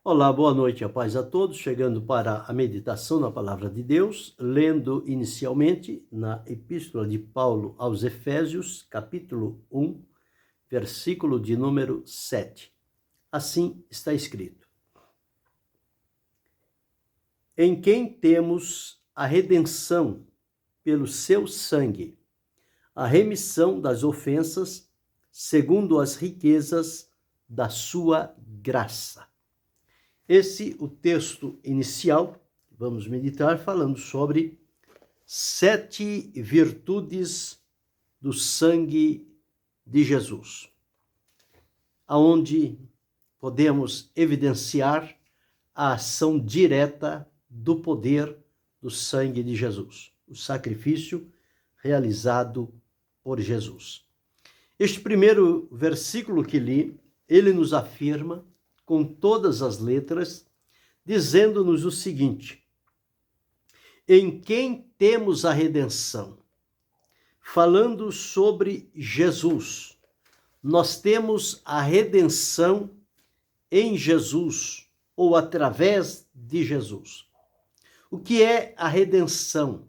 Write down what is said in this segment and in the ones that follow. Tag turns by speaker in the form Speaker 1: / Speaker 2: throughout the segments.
Speaker 1: Olá, boa noite, a paz a todos. Chegando para a meditação na Palavra de Deus, lendo inicialmente na Epístola de Paulo aos Efésios, capítulo 1, versículo de número 7. Assim está escrito: em quem temos a redenção pelo seu sangue, a remissão das ofensas, segundo as riquezas da sua graça. Esse o texto inicial, vamos meditar falando sobre 7 virtudes do sangue de Jesus, aonde podemos evidenciar a ação direta do poder do sangue de Jesus, o sacrifício realizado por Jesus. Este primeiro versículo que li, ele nos afirma com todas as letras, dizendo-nos o seguinte: em quem temos a redenção. Falando sobre Jesus, nós temos a redenção em Jesus, ou através de Jesus. O que é a redenção?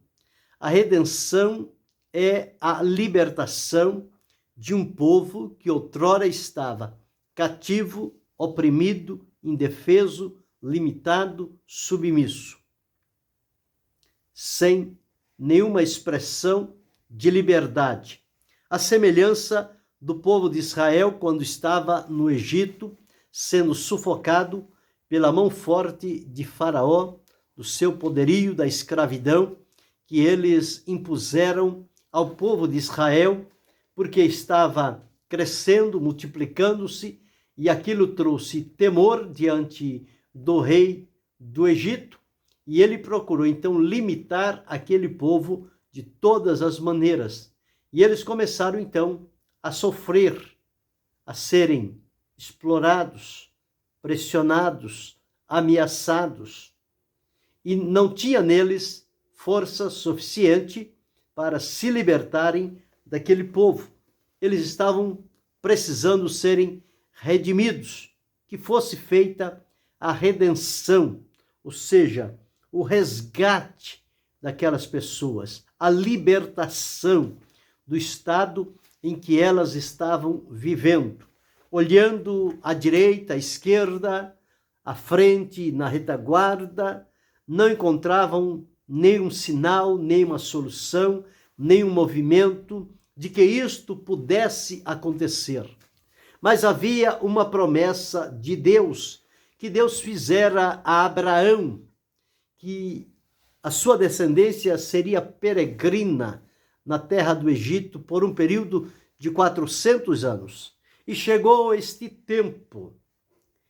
Speaker 1: A redenção é a libertação de um povo que outrora estava cativo, oprimido, indefeso, limitado, submisso, sem nenhuma expressão de liberdade. A semelhança do povo de Israel quando estava no Egito, sendo sufocado pela mão forte de Faraó, do seu poderio, da escravidão que eles impuseram ao povo de Israel, porque estava crescendo, multiplicando-se, e aquilo trouxe temor diante do rei do Egito, e ele procurou então limitar aquele povo de todas as maneiras. E eles começaram então a sofrer, a serem explorados, pressionados, ameaçados, e não tinha neles força suficiente para se libertarem daquele povo. Eles estavam precisando serem redimidos, que fosse feita a redenção, ou seja, o resgate daquelas pessoas, a libertação do estado em que elas estavam vivendo, olhando à direita, à esquerda, à frente, na retaguarda, não encontravam nenhum sinal, nenhuma solução, nenhum movimento de que isto pudesse acontecer. Mas havia uma promessa de Deus, que Deus fizera a Abraão, que a sua descendência seria peregrina na terra do Egito por um período de 400 anos. E chegou este tempo,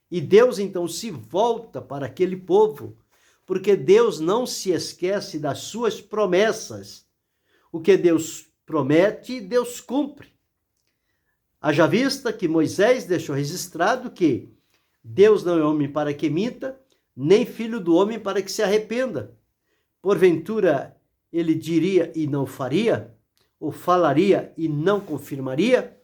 Speaker 1: e Deus então se volta para aquele povo, porque Deus não se esquece das suas promessas. O que Deus promete, Deus cumpre. Haja vista que Moisés deixou registrado que Deus não é homem para que minta, nem filho do homem para que se arrependa. Porventura, ele diria e não faria? Ou falaria e não confirmaria?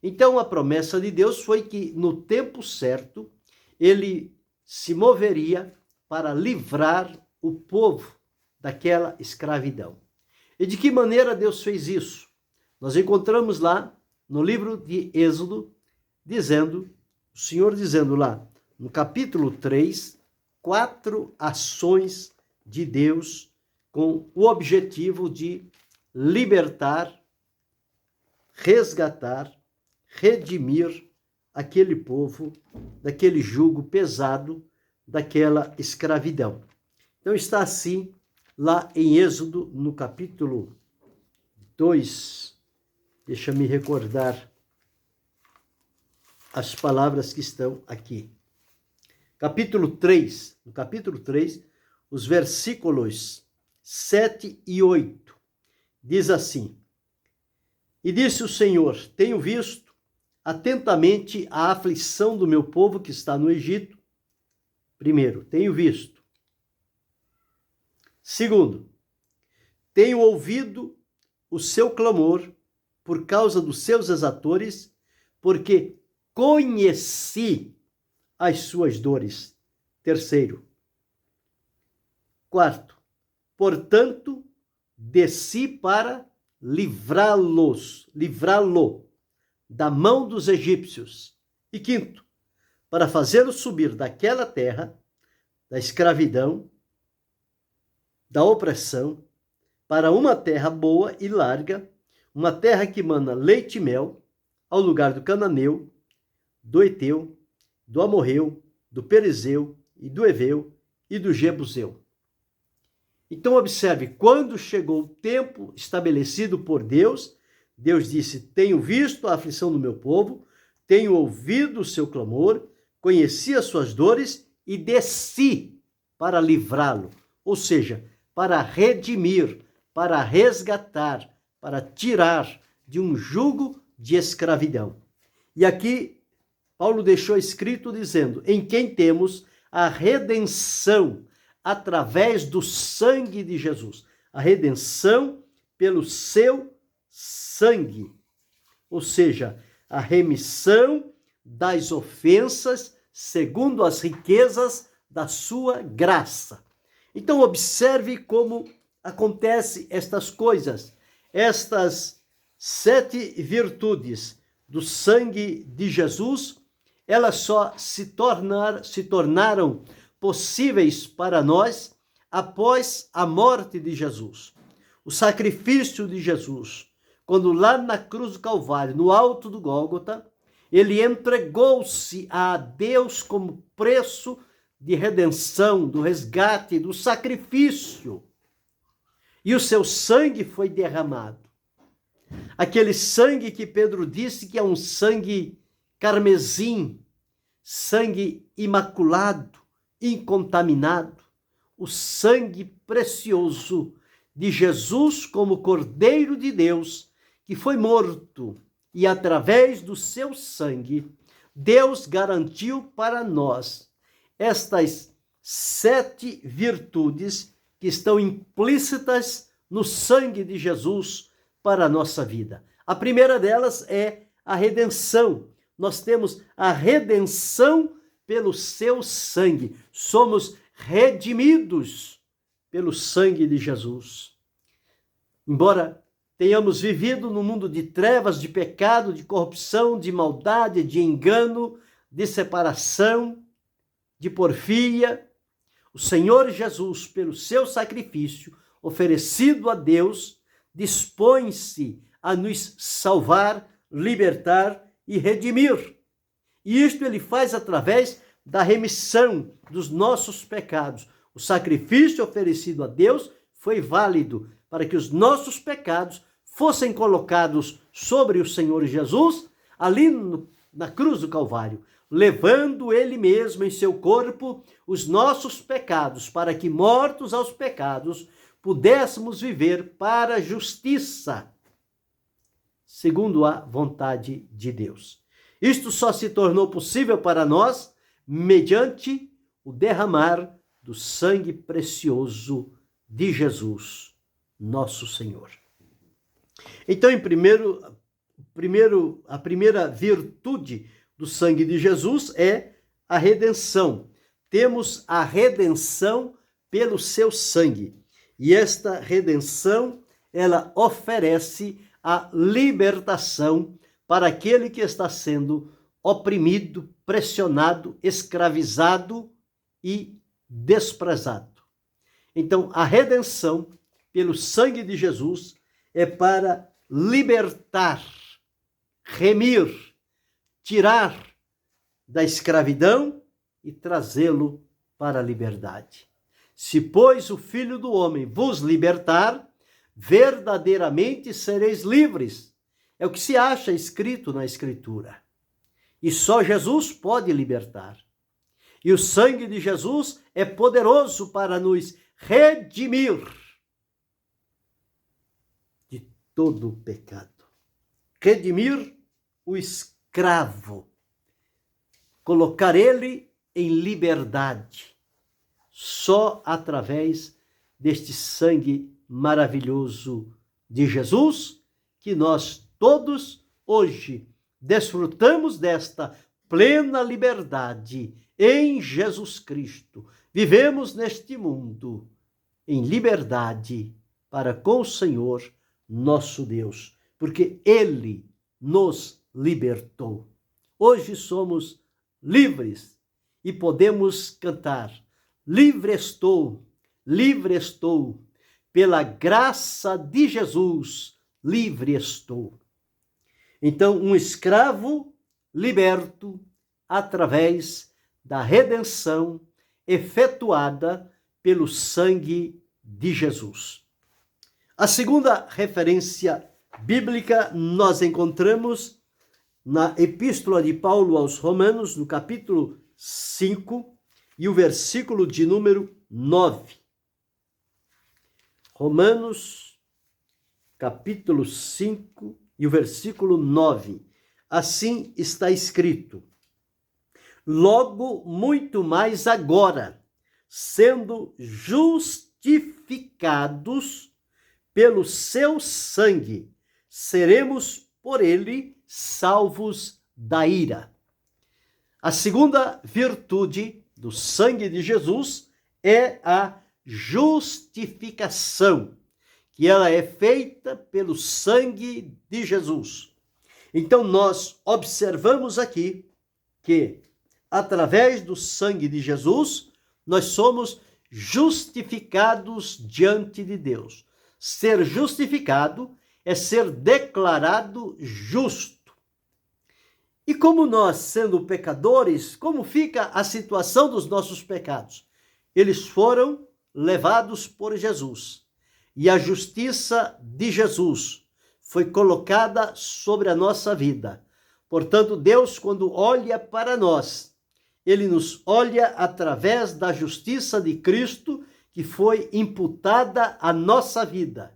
Speaker 1: Então, a promessa de Deus foi que, no tempo certo, ele se moveria para livrar o povo daquela escravidão. E de que maneira Deus fez isso? Nós encontramos lá no livro de Êxodo, o Senhor dizendo lá, no capítulo 3, 4 ações de Deus com o objetivo de libertar, resgatar, redimir aquele povo daquele jugo pesado, daquela escravidão. Então está assim lá em Êxodo, no capítulo 2, deixa me recordar as palavras que estão aqui. No capítulo 3, os versículos 7 e 8, diz assim: e disse o Senhor, tenho visto atentamente a aflição do meu povo que está no Egito. Primeiro, tenho visto. Segundo, tenho ouvido o seu clamor por causa dos seus exatores, porque conheci as suas dores. Terceiro. Quarto, portanto, desci para livrá-lo da mão dos egípcios. E quinto, para fazê-lo subir daquela terra, da escravidão, da opressão, para uma terra boa e larga, uma terra que mana leite e mel, ao lugar do cananeu, do Eteu, do Amorreu, do Perezeu e do Eveu e do Jebuseu. Então observe, quando chegou o tempo estabelecido por Deus, Deus disse: tenho visto a aflição do meu povo, tenho ouvido o seu clamor, conheci as suas dores e desci para livrá-lo, ou seja, para redimir, para resgatar, para tirar de um jugo de escravidão. E aqui Paulo deixou escrito dizendo: em quem temos a redenção através do sangue de Jesus. A redenção pelo seu sangue. Ou seja, a remissão das ofensas segundo as riquezas da sua graça. Então observe como acontecem estas coisas. Estas 7 virtudes do sangue de Jesus, elas só se tornaram possíveis para nós após a morte de Jesus. O sacrifício de Jesus, quando lá na cruz do Calvário, no alto do Gólgota, ele entregou-se a Deus como preço de redenção, do resgate, do sacrifício. E o seu sangue foi derramado. Aquele sangue que Pedro disse que é um sangue carmesim, sangue imaculado, incontaminado, o sangue precioso de Jesus como Cordeiro de Deus, que foi morto, e através do seu sangue, Deus garantiu para nós estas 7 virtudes que estão implícitas no sangue de Jesus para a nossa vida. A primeira delas é a redenção. Nós temos a redenção pelo seu sangue. Somos redimidos pelo sangue de Jesus. Embora tenhamos vivido num mundo de trevas, de pecado, de corrupção, de maldade, de engano, de separação, de porfia, o Senhor Jesus, pelo seu sacrifício oferecido a Deus, dispõe-se a nos salvar, libertar e redimir. E isto ele faz através da remissão dos nossos pecados. O sacrifício oferecido a Deus foi válido para que os nossos pecados fossem colocados sobre o Senhor Jesus, ali na cruz do Calvário, levando ele mesmo em seu corpo os nossos pecados, para que, mortos aos pecados, pudéssemos viver para a justiça, segundo a vontade de Deus. Isto só se tornou possível para nós mediante o derramar do sangue precioso de Jesus, nosso Senhor. Então, a primeira virtude do sangue de Jesus é a redenção. Temos a redenção pelo seu sangue. E esta redenção, ela oferece a libertação para aquele que está sendo oprimido, pressionado, escravizado e desprezado. Então, a redenção pelo sangue de Jesus é para libertar, remir, tirar da escravidão e trazê-lo para a liberdade. Se, pois, o Filho do Homem vos libertar, verdadeiramente sereis livres. É o que se acha escrito na Escritura. E só Jesus pode libertar. E o sangue de Jesus é poderoso para nos redimir de todo o pecado. Redimir o escravo. Colocar ele em liberdade. Só através deste sangue maravilhoso de Jesus, que nós todos hoje desfrutamos desta plena liberdade em Jesus Cristo. Vivemos neste mundo em liberdade para com o Senhor, nosso Deus, porque Ele nos libertou. Hoje somos livres e podemos cantar: livre estou, pela graça de Jesus, livre estou. Então, um escravo liberto através da redenção efetuada pelo sangue de Jesus. A segunda referência bíblica nós encontramos na Epístola de Paulo aos Romanos, no capítulo 5, e o versículo de número 9. Romanos, capítulo 5, e o versículo 9. Assim está escrito: logo, muito mais agora, sendo justificados pelo seu sangue, seremos por ele salvos da ira. A segunda virtude do sangue de Jesus é a justificação, que ela é feita pelo sangue de Jesus. Então nós observamos aqui que através do sangue de Jesus nós somos justificados diante de Deus. Ser justificado é ser declarado justo. E como nós, sendo pecadores, como fica a situação dos nossos pecados? Eles foram levados por Jesus. E a justiça de Jesus foi colocada sobre a nossa vida. Portanto, Deus, quando olha para nós, Ele nos olha através da justiça de Cristo que foi imputada à nossa vida.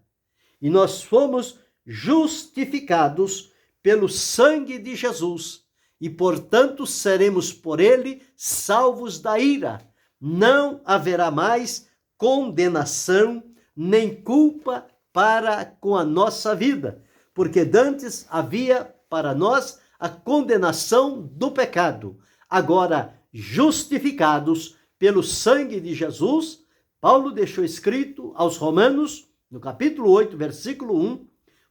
Speaker 1: E nós fomos justificados pelo sangue de Jesus e, portanto, seremos por ele salvos da ira. Não haverá mais condenação nem culpa para com a nossa vida, porque dantes havia para nós a condenação do pecado. Agora, justificados pelo sangue de Jesus, Paulo deixou escrito aos Romanos, no capítulo 8, versículo 1,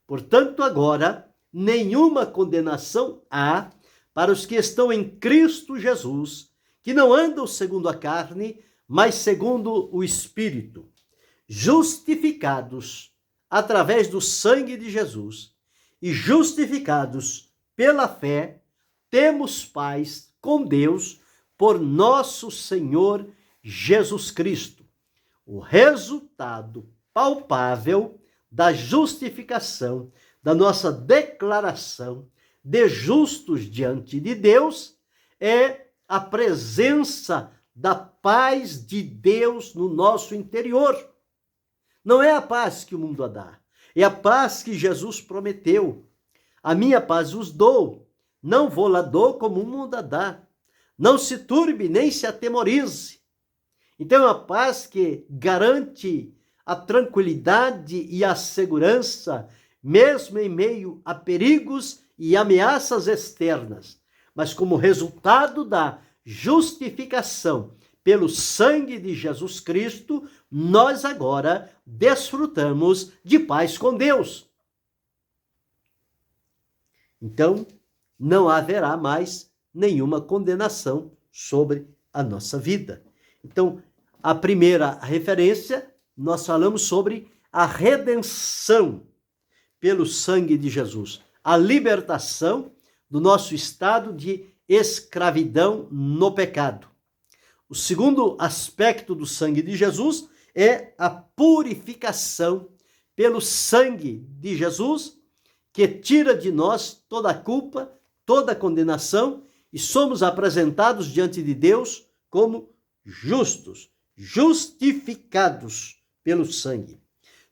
Speaker 1: portanto, agora, nenhuma condenação há para os que estão em Cristo Jesus, que não andam segundo a carne, mas segundo o Espírito. Justificados através do sangue de Jesus e justificados pela fé, temos paz com Deus por nosso Senhor Jesus Cristo. O resultado palpável da justificação, da nossa declaração de justos diante de Deus, é a presença da paz de Deus no nosso interior. Não é a paz que o mundo dá, é a paz que Jesus prometeu. A minha paz vos dou, não vou lá dou como o mundo dá. Não se turbe nem se atemorize. Então é uma paz que garante a tranquilidade e a segurança, mesmo em meio a perigos e ameaças externas. Mas como resultado da justificação pelo sangue de Jesus Cristo, nós agora desfrutamos de paz com Deus. Então, não haverá mais nenhuma condenação sobre a nossa vida. Então, a primeira referência, nós falamos sobre a redenção pelo sangue de Jesus, a libertação do nosso estado de escravidão no pecado. O segundo aspecto do sangue de Jesus é a purificação pelo sangue de Jesus, que tira de nós toda a culpa, toda a condenação, e somos apresentados diante de Deus como justos, justificados pelo sangue.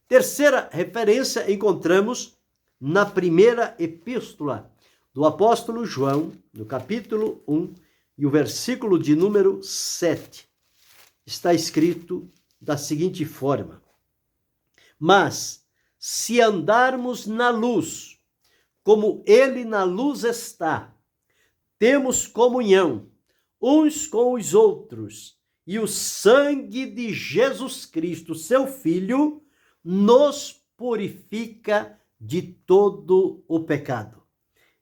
Speaker 1: Terceira referência encontramos na primeira epístola do apóstolo João, no capítulo 1, e o versículo de número 7. Está escrito da seguinte forma: mas se andarmos na luz, como ele na luz está, temos comunhão uns com os outros, e o sangue de Jesus Cristo, seu Filho, nos purifica de todo o pecado.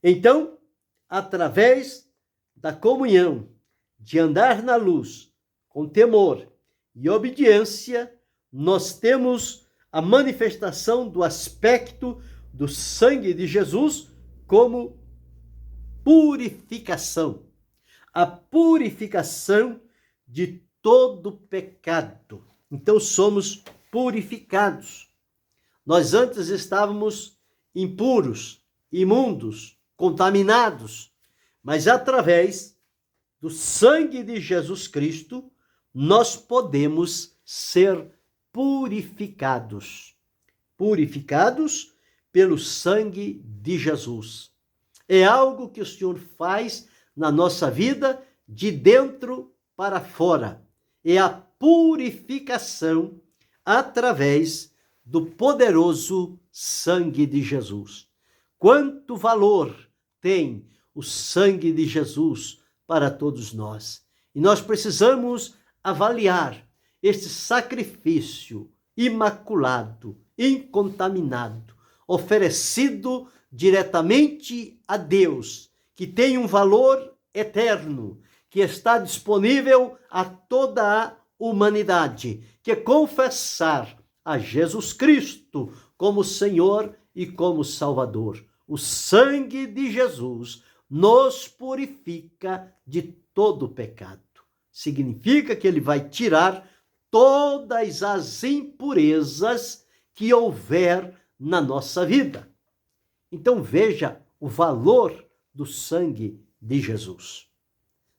Speaker 1: Então, através da comunhão, de andar na luz, com temor e obediência, nós temos a manifestação do aspecto do sangue de Jesus como purificação. A purificação de todo pecado. Então somos purificados. Nós antes estávamos impuros, imundos, contaminados, mas através do sangue de Jesus Cristo, nós podemos ser purificados. Purificados pelo sangue de Jesus. É algo que o Senhor faz na nossa vida de dentro para fora. É a purificação através do poderoso sangue de Jesus. Quanto valor tem o sangue de Jesus para todos nós. E nós precisamos avaliar este sacrifício imaculado, incontaminado, oferecido diretamente a Deus, que tem um valor eterno, que está disponível a toda a humanidade, que é confessar a Jesus Cristo como Senhor e como Salvador. O sangue de Jesus nos purifica de todo pecado. Significa que ele vai tirar todas as impurezas que houver na nossa vida. Então veja o valor do sangue de Jesus.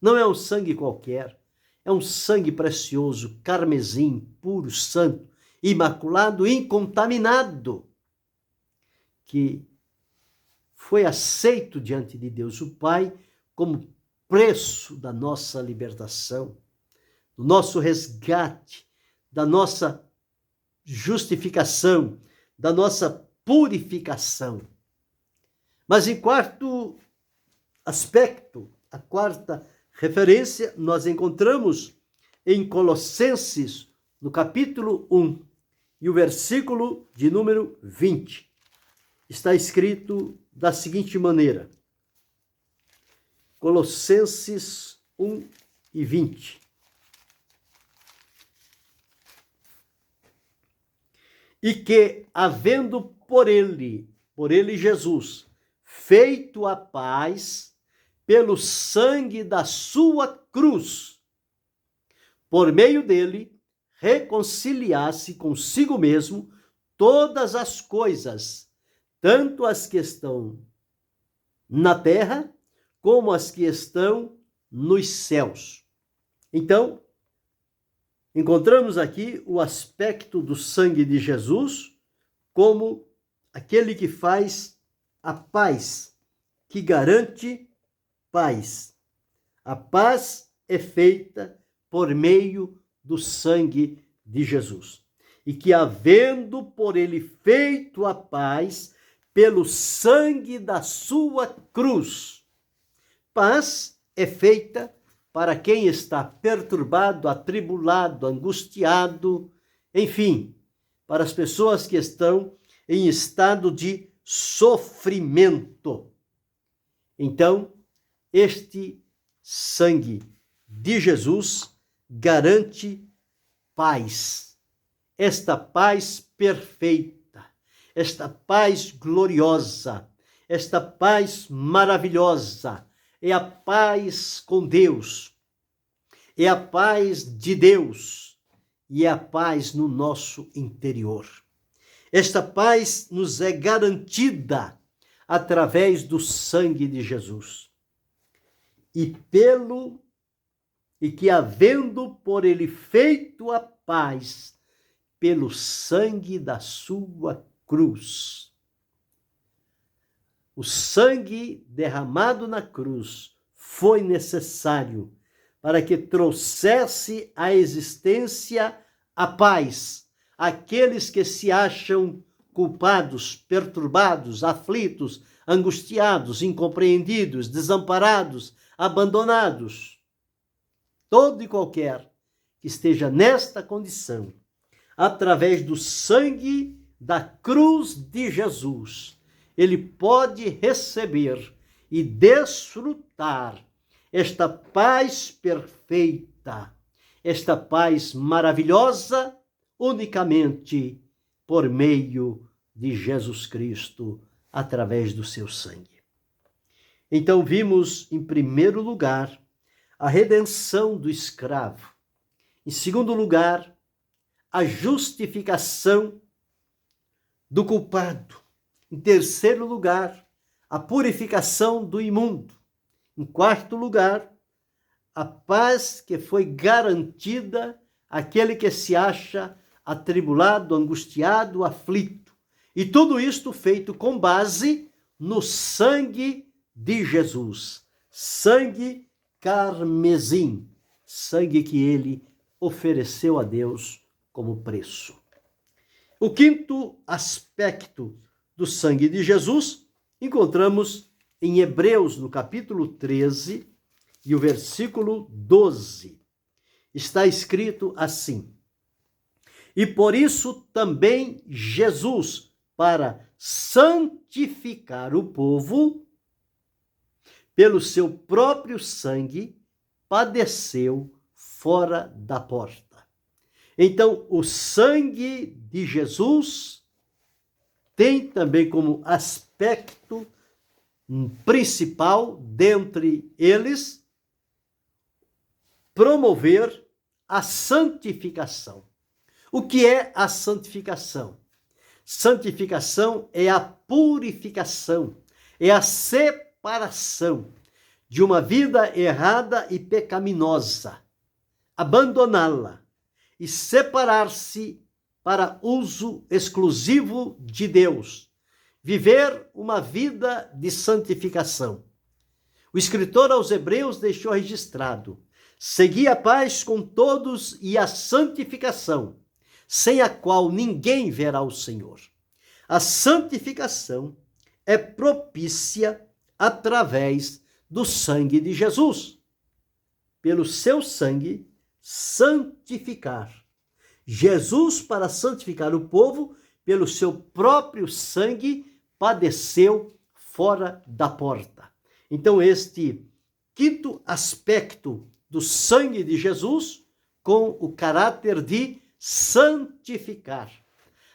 Speaker 1: Não é um sangue qualquer, é um sangue precioso, carmesim, puro, santo, imaculado, incontaminado, que foi aceito diante de Deus o Pai como preço da nossa libertação, do nosso resgate, da nossa justificação, da nossa purificação. Mas em quarto aspecto, a quarta referência, nós encontramos em Colossenses, no capítulo 1, e o versículo de número 20. Está escrito da seguinte maneira, Colossenses 1 e 20. E que, havendo por ele Jesus, feito a paz pelo sangue da sua cruz, por meio dele, reconciliasse consigo mesmo todas as coisas, tanto as que estão na terra, como as que estão nos céus. Então, encontramos aqui o aspecto do sangue de Jesus como aquele que faz a paz, que garante paz. A paz é feita por meio do sangue de Jesus. E que, havendo por ele feito a paz, pelo sangue da sua cruz, paz é feita para quem está perturbado, atribulado, angustiado, enfim, para as pessoas que estão em estado de sofrimento. Então, este sangue de Jesus garante paz, esta paz perfeita, esta paz gloriosa, esta paz maravilhosa, é a paz com Deus, é a paz de Deus e é a paz no nosso interior. Esta paz nos é garantida através do sangue de Jesus. E que havendo por ele feito a paz pelo sangue da sua cruz. O sangue derramado na cruz foi necessário para que trouxesse à existência a paz àqueles que se acham culpados, perturbados, aflitos, angustiados, incompreendidos, desamparados, abandonados. Todo e qualquer que esteja nesta condição, através do sangue da cruz de Jesus, ele pode receber e desfrutar esta paz perfeita, esta paz maravilhosa, unicamente por meio de Jesus Cristo, através do seu sangue. Então vimos, em primeiro lugar, a redenção do escravo. Em segundo lugar, a justificação do culpado. Em terceiro lugar, a purificação do imundo. Em quarto lugar, a paz que foi garantida àquele que se acha atribulado, angustiado, aflito. E tudo isto feito com base no sangue de Jesus. Sangue carmesim. Sangue que ele ofereceu a Deus como preço. O quinto aspecto do sangue de Jesus encontramos em Hebreus, no capítulo 13 e o versículo 12. Está escrito assim: e por isso também Jesus, para santificar o povo, pelo seu próprio sangue, padeceu fora da porta. Então, o sangue de Jesus tem também como aspecto principal, dentre eles, promover a santificação. O que é a santificação? Santificação é a purificação, é a separação de uma vida errada e pecaminosa, abandoná-la e separar-se para uso exclusivo de Deus, viver uma vida de santificação. O escritor aos Hebreus deixou registrado: segui a paz com todos e a santificação, sem a qual ninguém verá o Senhor. A santificação é propícia através do sangue de Jesus. Pelo seu sangue, santificar. Jesus, para santificar o povo, pelo seu próprio sangue, padeceu fora da porta. Então, este quinto aspecto do sangue de Jesus, com o caráter de santificar.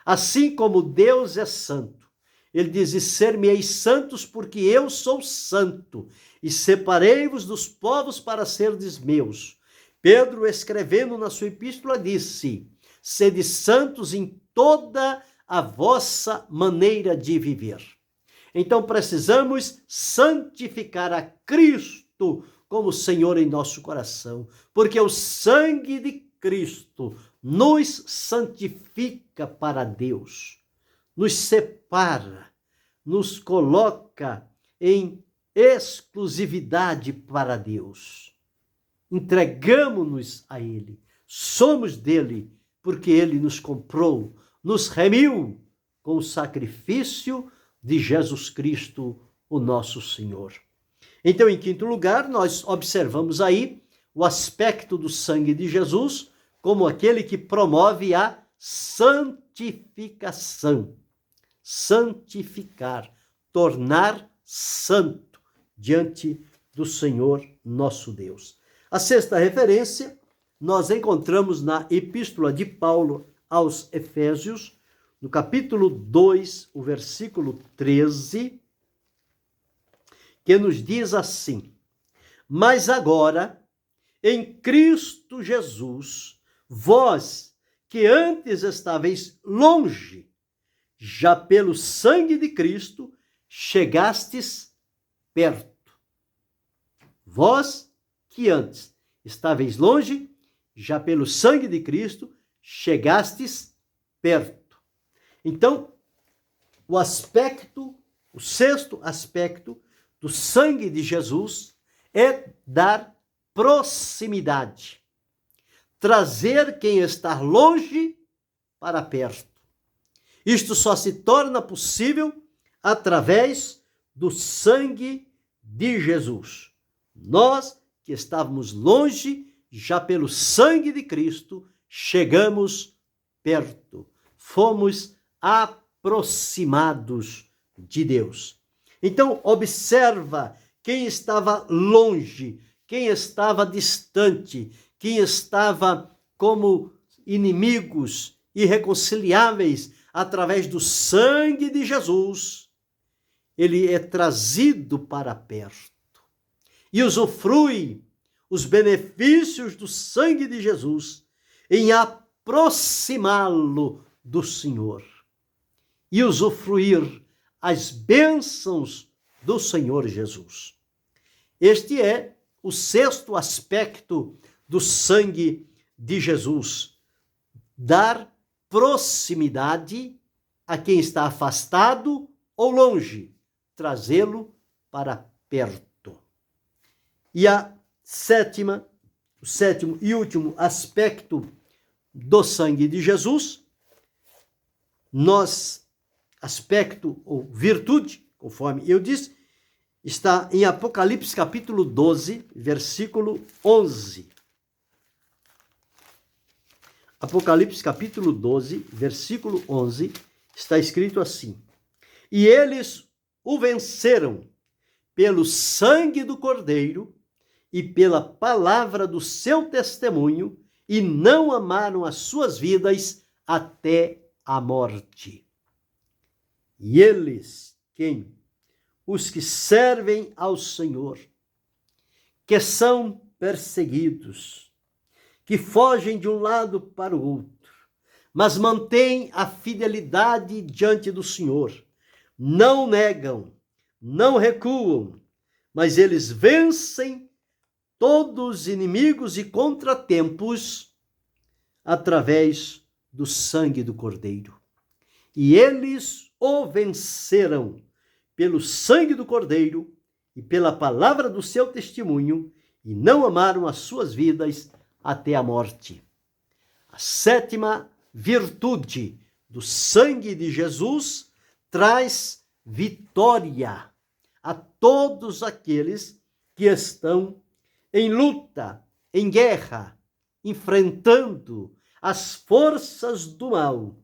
Speaker 1: Assim como Deus é santo, ele diz: e ser-me-eis santos, porque eu sou santo, e separei-vos dos povos para serdes meus. Pedro, escrevendo na sua epístola, disse: sede santos em toda a vossa maneira de viver. Então precisamos santificar a Cristo como Senhor em nosso coração, porque o sangue de Cristo nos santifica para Deus, nos separa, nos coloca em exclusividade para Deus. Entregamos-nos a Ele, somos dele, porque Ele nos comprou, nos remiu com o sacrifício de Jesus Cristo, o nosso Senhor. Então, em quinto lugar, nós observamos aí o aspecto do sangue de Jesus como aquele que promove a santificação. Santificar, tornar santo diante do Senhor nosso Deus. A sexta referência nós encontramos na Epístola de Paulo aos Efésios, no capítulo 2, o versículo 13, que nos diz assim: mas agora, em Cristo Jesus, vós que antes estáveis longe, já pelo sangue de Cristo chegastes perto. Vós que antes estáveis longe, já pelo sangue de Cristo chegastes perto. Então, o sexto aspecto do sangue de Jesus é dar proximidade, trazer quem está longe para perto. Isto só se torna possível através do sangue de Jesus. Nós que estávamos longe, já pelo sangue de Cristo, chegamos perto. Fomos aproximados de Deus. Então, observa quem estava longe, quem estava distante, quem estava como inimigos irreconciliáveis através do sangue de Jesus. Ele é trazido para perto e usufrui os benefícios do sangue de Jesus em aproximá-lo do Senhor e usufruir as bênçãos do Senhor Jesus. Este é o sexto aspecto do sangue de Jesus: dar proximidade a quem está afastado ou longe, trazê-lo para perto. E o sétimo e último aspecto do sangue de Jesus, aspecto ou virtude, conforme eu disse, está em Apocalipse capítulo 12, versículo 11. Apocalipse capítulo 12, versículo 11, está escrito assim: E eles o venceram pelo sangue do Cordeiro e pela palavra do seu testemunho, e não amaram as suas vidas até a morte. E eles, quem? Os que servem ao Senhor, que são perseguidos, que fogem de um lado para o outro, mas mantêm a fidelidade diante do Senhor, não negam, não recuam, mas eles vencem todos os inimigos e contratempos através do sangue do Cordeiro. E eles o venceram pelo sangue do Cordeiro e pela palavra do seu testemunho, e não amaram as suas vidas até a morte. A sétima virtude do sangue de Jesus traz vitória a todos aqueles que estão em luta, em guerra, enfrentando as forças do mal,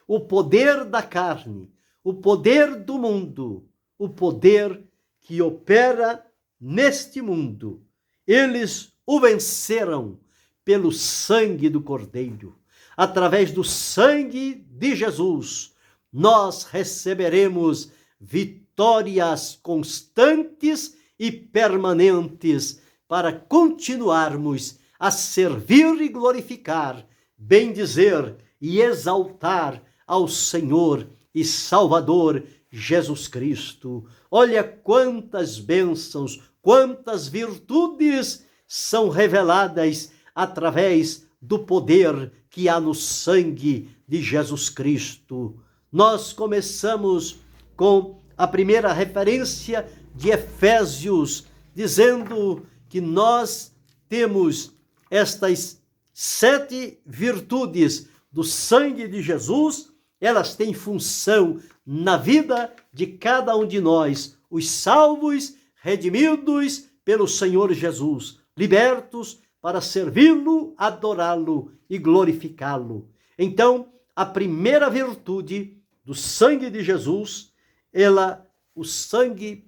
Speaker 1: o poder da carne, o poder do mundo, o poder que opera neste mundo. Eles o venceram pelo sangue do Cordeiro. Através do sangue de Jesus, nós receberemos vitórias constantes e permanentes para continuarmos a servir e glorificar, bendizer e exaltar ao Senhor e Salvador Jesus Cristo. Olha quantas bênçãos, quantas virtudes são reveladas através do poder que há no sangue de Jesus Cristo. Nós começamos com a primeira referência de Efésios, dizendo que nós temos estas 7 virtudes do sangue de Jesus. Elas têm função na vida de cada um de nós, os salvos, redimidos pelo Senhor Jesus, libertos para servi-lo, adorá-lo e glorificá-lo. Então, a primeira virtude do sangue de Jesus,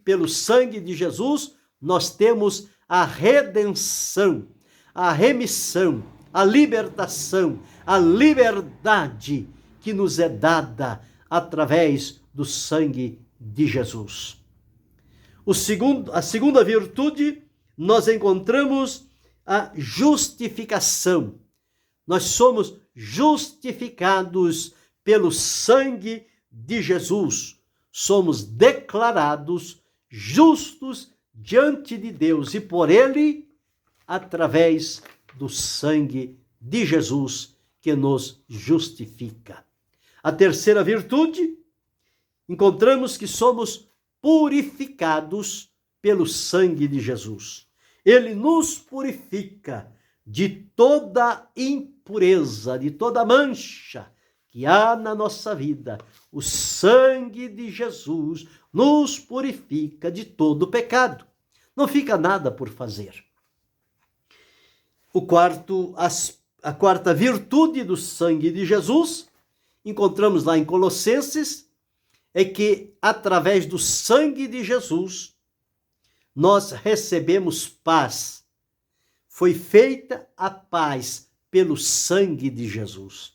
Speaker 1: pelo sangue de Jesus, nós temos a redenção, a remissão, a libertação, a liberdade que nos é dada através do sangue de Jesus. A segunda virtude, nós encontramos a justificação. Nós somos justificados pelo sangue de Jesus. Somos declarados justos diante de Deus e por ele, através do sangue de Jesus que nos justifica. A terceira virtude, encontramos que somos purificados pelo sangue de Jesus. Ele nos purifica de toda impureza, de toda mancha que há na nossa vida. O sangue de Jesus nos purifica de todo pecado. Não fica nada por fazer. A quarta virtude do sangue de Jesus, encontramos lá em Colossenses, é que através do sangue de Jesus, nós recebemos paz. Foi feita a paz pelo sangue de Jesus.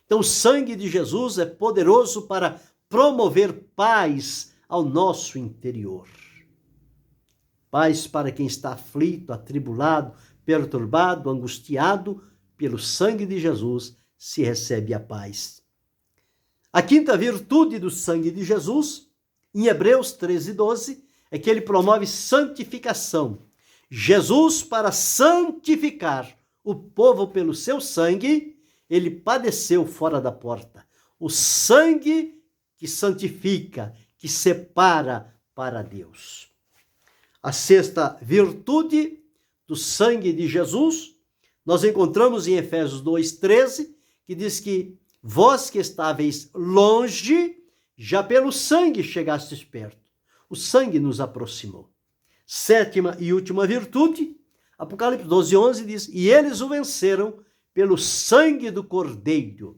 Speaker 1: Então, o sangue de Jesus é poderoso para promover paz ao nosso interior. Paz para quem está aflito, atribulado, perturbado, angustiado, pelo sangue de Jesus se recebe a paz. A quinta virtude do sangue de Jesus, em Hebreus 13:12, é que ele promove santificação. Jesus, para santificar o povo pelo seu sangue, ele padeceu fora da porta. O sangue que santifica, que separa para Deus. A sexta virtude do sangue de Jesus, nós encontramos em Efésios 2:13, que diz que vós que estáveis longe, já pelo sangue chegastes perto. O sangue nos aproximou. Sétima e última virtude, Apocalipse 12:11 diz, e eles o venceram pelo sangue do Cordeiro.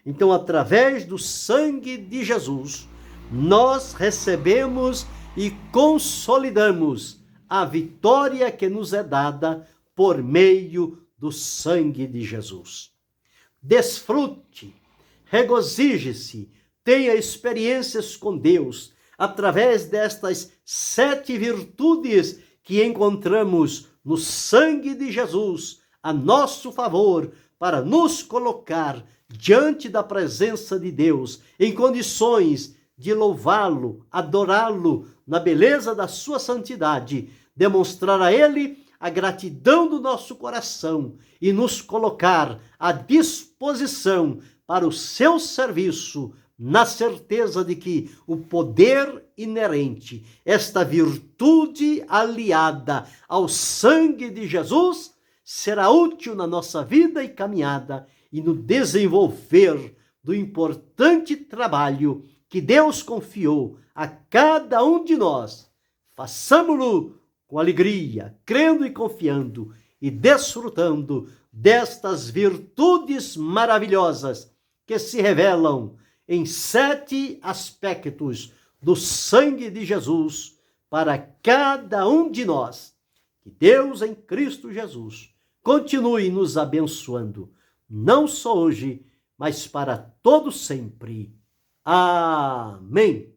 Speaker 1: Então, através do sangue de Jesus, nós recebemos e consolidamos a vitória que nos é dada por meio do sangue de Jesus. Desfrute, regozije-se, tenha experiências com Deus através destas 7 virtudes que encontramos no sangue de Jesus a nosso favor para nos colocar diante da presença de Deus em condições de louvá-lo, adorá-lo na beleza da sua santidade, demonstrar a Ele a gratidão do nosso coração e nos colocar à disposição para o seu serviço, na certeza de que o poder inerente, esta virtude aliada ao sangue de Jesus, será útil na nossa vida e caminhada e no desenvolver do importante trabalho que Deus confiou a cada um de nós. Façamo-lo com alegria, crendo e confiando e desfrutando destas virtudes maravilhosas que se revelam em 7 aspectos do sangue de Jesus para cada um de nós. Que Deus em Cristo Jesus continue nos abençoando, não só hoje, mas para todo sempre. Amém.